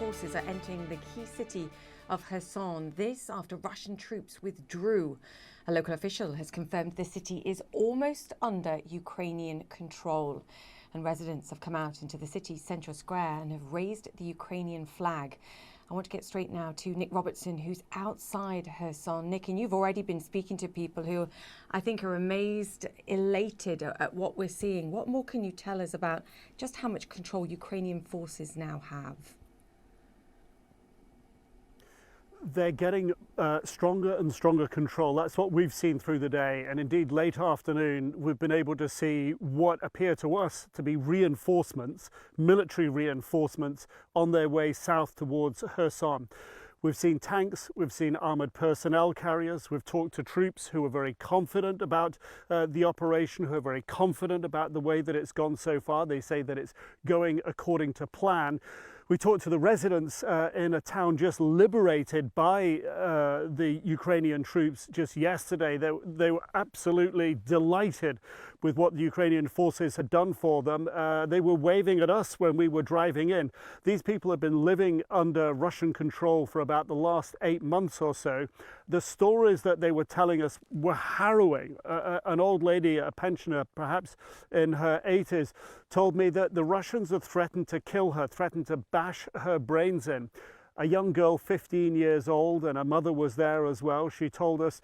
forces are entering the key city of Kherson. This after Russian troops withdrew. A local official has confirmed the city is almost under Ukrainian control. And residents have come out into the city's central square and have raised the Ukrainian flag. I want to get straight now to Nick Robertson, who's outside Kherson. Nick, and you've already been speaking to people who I think are amazed, elated at what we're seeing. What more can you tell us about just how much control Ukrainian forces now have? They're getting stronger and stronger control. That's what we've seen through the day. And indeed, late afternoon, we've been able to see what appear to us to be reinforcements, military reinforcements, on their way south towards Kherson. We've seen tanks, we've seen armoured personnel carriers, we've talked to troops who are very confident about the operation, who are very confident about the way that it's gone so far. They say that it's going according to plan. We talked to the residents in a town just liberated by the Ukrainian troops just yesterday. They were absolutely delighted with what the Ukrainian forces had done for them. They were waving at us when we were driving in. These people have been living under Russian control for about the last 8 months or so. The stories that they were telling us were harrowing. An old lady, a pensioner, perhaps in her 80s, told me that the Russians had threatened to kill her, threatened to bash her brains in. A young girl, 15 years old, and her mother was there as well. She told us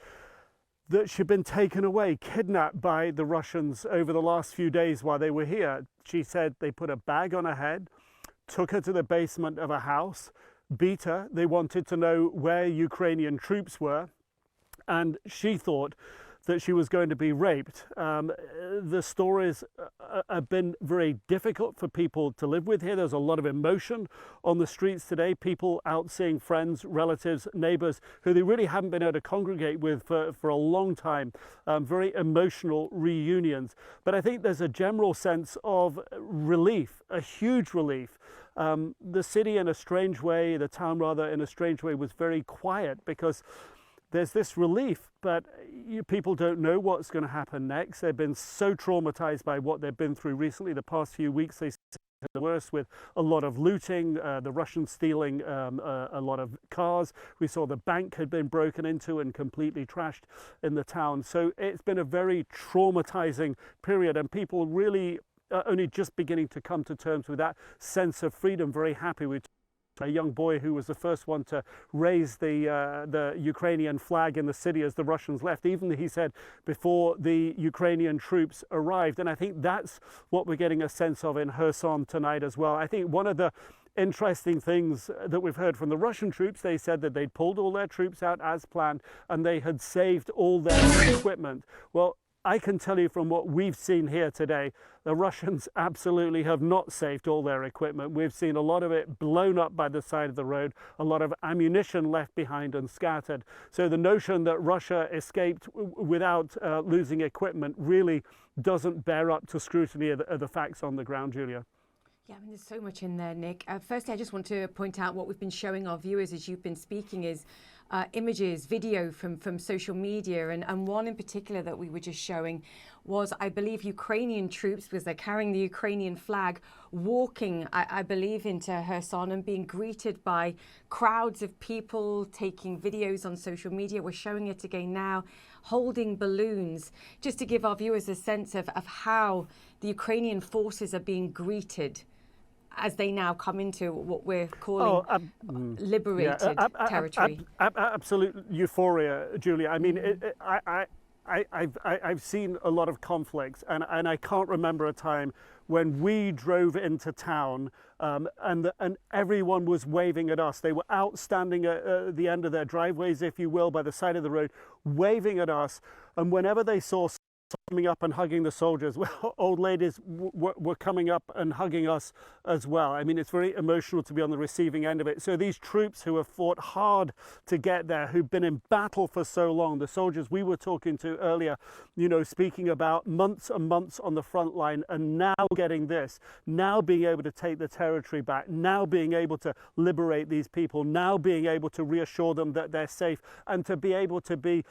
that she'd been taken away, kidnapped by the Russians over the last few days while they were here. She said they put a bag on her head, took her to the basement of a house, beat her. They wanted to know where Ukrainian troops were, and she thought that she was going to be raped. The stories have been very difficult for people to live with here. There's a lot of emotion on the streets today. People out seeing friends, relatives, neighbours who they really haven't been able to congregate with for a long time. Very emotional reunions. But I think there's a general sense of relief, a huge relief. The city in a strange way, the town rather in a strange way, was very quiet because there's this relief, but people don't know what's going to happen next. They've been so traumatized by what they've been through recently. The past few weeks, they said the worst with a lot of looting, the Russians stealing a lot of cars. We saw the bank had been broken into and completely trashed in the town. So it's been a very traumatizing period, and people really are only just beginning to come to terms with that sense of freedom. Very happy with a young boy who was the first one to raise the Ukrainian flag in the city as the Russians left, even he said before the Ukrainian troops arrived. And I think that's what we're getting a sense of in Kherson tonight as well. I think one of the interesting things that we've heard from the Russian troops, they said that they'd pulled all their troops out as planned and they had saved all their equipment. Well, I can tell you from what we've seen here today, the Russians absolutely have not saved all their equipment. We've seen a lot of it blown up by the side of the road, a lot of ammunition left behind and scattered. So the notion that Russia escaped without losing equipment really doesn't bear up to scrutiny of the facts on the ground, Julia. Yeah, I mean, there's so much in there, Nick. Firstly, I just want to point out what we've been showing our viewers as you've been speaking is images, video from social media. And one in particular that we were just showing was, I believe, Ukrainian troops, because they're carrying the Ukrainian flag, walking, I believe, into Kherson and being greeted by crowds of people, taking videos on social media. We're showing it again now, holding balloons, just to give our viewers a sense of how the Ukrainian forces are being greeted as they now come into what we're calling liberated territory. Absolute euphoria, Julia. I mean, I've seen a lot of conflicts, and I can't remember a time when we drove into town and everyone was waving at us. They were out standing at the end of their driveways, if you will, by the side of the road, waving at us. And whenever they saw coming up and hugging the soldiers, well, old ladies were coming up and hugging us as well. I mean, it's very emotional to be on the receiving end of it. So these troops who have fought hard to get there, who've been in battle for so long, the soldiers we were talking to earlier, you know, speaking about months and months on the front line, and now getting this, now being able to take the territory back, now being able to liberate these people, now being able to reassure them that they're safe, and to be able to be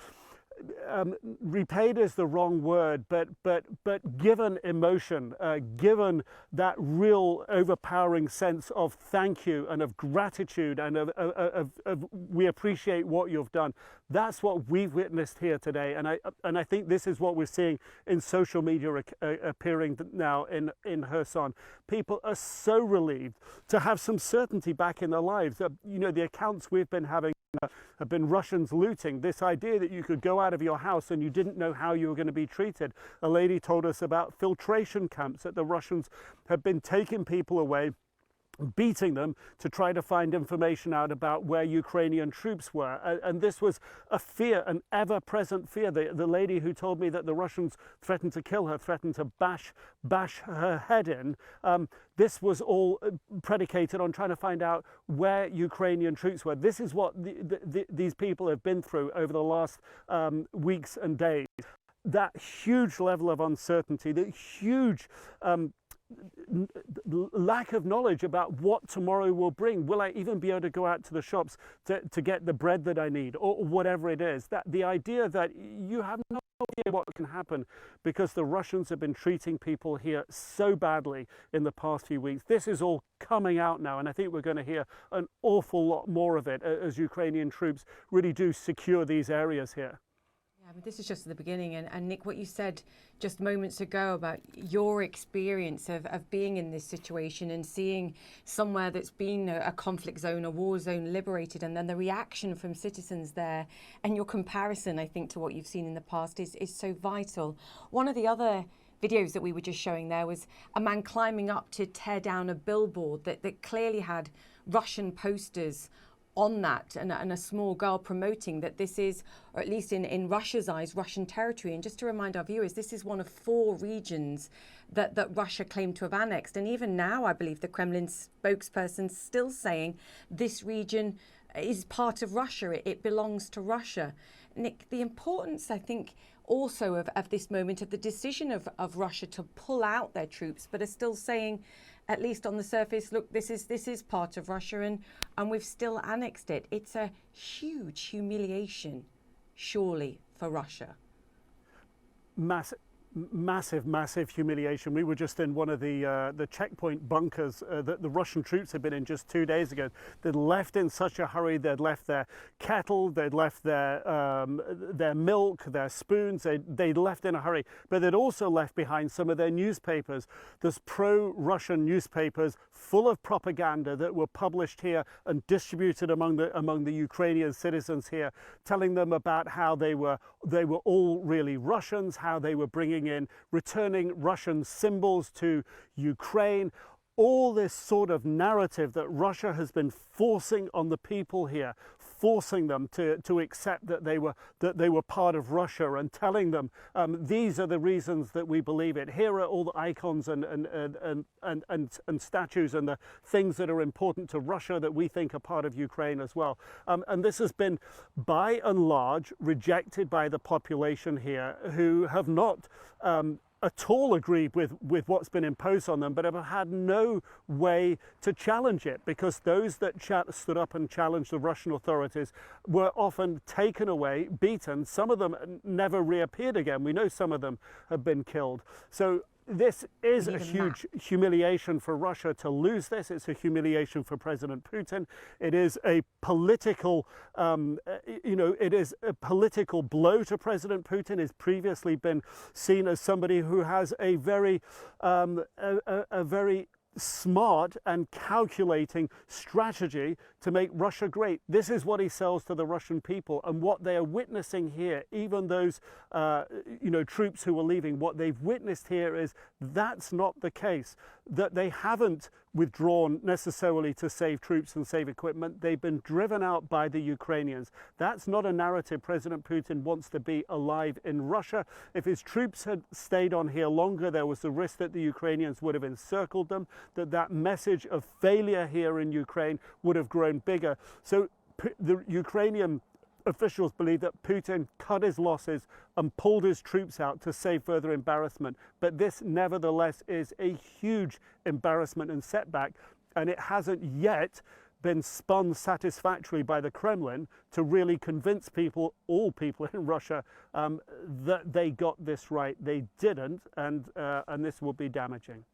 repaid is the wrong word, but given emotion, given that real overpowering sense of thank you and of gratitude and of we appreciate what you've done. That's what we've witnessed here today, and I think this is what we're seeing in social media appearing now in Kherson. People are so relieved to have some certainty back in their lives. You know, the accounts we've been having have been Russians looting. This idea that you could go out of your house and you didn't know how you were going to be treated. A lady told us about filtration camps, that the Russians have been taking people away, beating them to try to find information out about where Ukrainian troops were. And this was a fear, an ever-present fear. The lady who told me that the Russians threatened to kill her, threatened to bash her head in, this was all predicated on trying to find out where Ukrainian troops were. This is what these people have been through over the last weeks and days. That huge level of uncertainty, the huge lack of knowledge about what tomorrow will bring. Will I even be able to go out to the shops to get the bread that I need, or whatever it is? That the idea that you have no idea what can happen because the Russians have been treating people here so badly in the past few weeks. This is all coming out now, and I think we're going to hear an awful lot more of it as Ukrainian troops really do secure these areas here. But this is just the beginning. And Nick, what you said just moments ago about your experience of being in this situation and seeing somewhere that's been a conflict zone, a war zone liberated, and then the reaction from citizens there, and your comparison, I think, to what you've seen in the past is so vital. One of the other videos that we were just showing there was a man climbing up to tear down a billboard that clearly had Russian posters on that, and a small girl promoting that this is, or at least in Russia's eyes, Russian territory. And just to remind our viewers, this is one of 4 regions that Russia claimed to have annexed. And even now, I believe the Kremlin spokesperson's still saying this region is part of Russia, it belongs to Russia. Nick, the importance, I think, also of this moment, of the decision of Russia to pull out their troops, but are still saying, at least on the surface, look, this is part of Russia, and we've still annexed it. It's a huge humiliation, surely, for Russia. Massive humiliation. We were just in one of the checkpoint bunkers that the Russian troops had been in just 2 days ago. They'd left in such a hurry. They'd left their kettle, they'd left their milk, their spoons. They'd left in a hurry, but they'd also left behind some of their newspapers. There's pro-Russian newspapers full of propaganda that were published here and distributed among the Ukrainian citizens here, telling them about how they were all really Russians, how they were returning Russian symbols to Ukraine. All this sort of narrative that Russia has been forcing on the people here, forcing them to accept that they were part of Russia, and telling them these are the reasons that we believe it. Here are all the icons and statues and the things that are important to Russia that we think are part of Ukraine as well. And this has been, by and large, rejected by the population here, who have not at all agreed with what's been imposed on them, but have had no way to challenge it, because those that stood up and challenged the Russian authorities were often taken away, beaten. Some of them never reappeared again. We know some of them have been killed. So this is a huge humiliation for Russia to lose this. It's a humiliation for President Putin. It is a political, it is a political blow to President Putin. He's previously been seen as somebody who has a very smart and calculating strategy to make Russia great. This is what he sells to the Russian people, and what they are witnessing here, even those troops who are leaving, what they've witnessed here is that's not the case. That they haven't withdrawn necessarily to save troops and save equipment. They've been driven out by the Ukrainians. That's not a narrative President Putin wants to be alive in Russia. If his troops had stayed on here longer, there was the risk that the Ukrainians would have encircled them, that message of failure here in Ukraine would have grown bigger. So the Ukrainian officials believe that Putin cut his losses and pulled his troops out to save further embarrassment. But this, nevertheless, is a huge embarrassment and setback, and it hasn't yet been spun satisfactorily by the Kremlin to really convince people, all people in Russia, that they got this right. They didn't, and this will be damaging.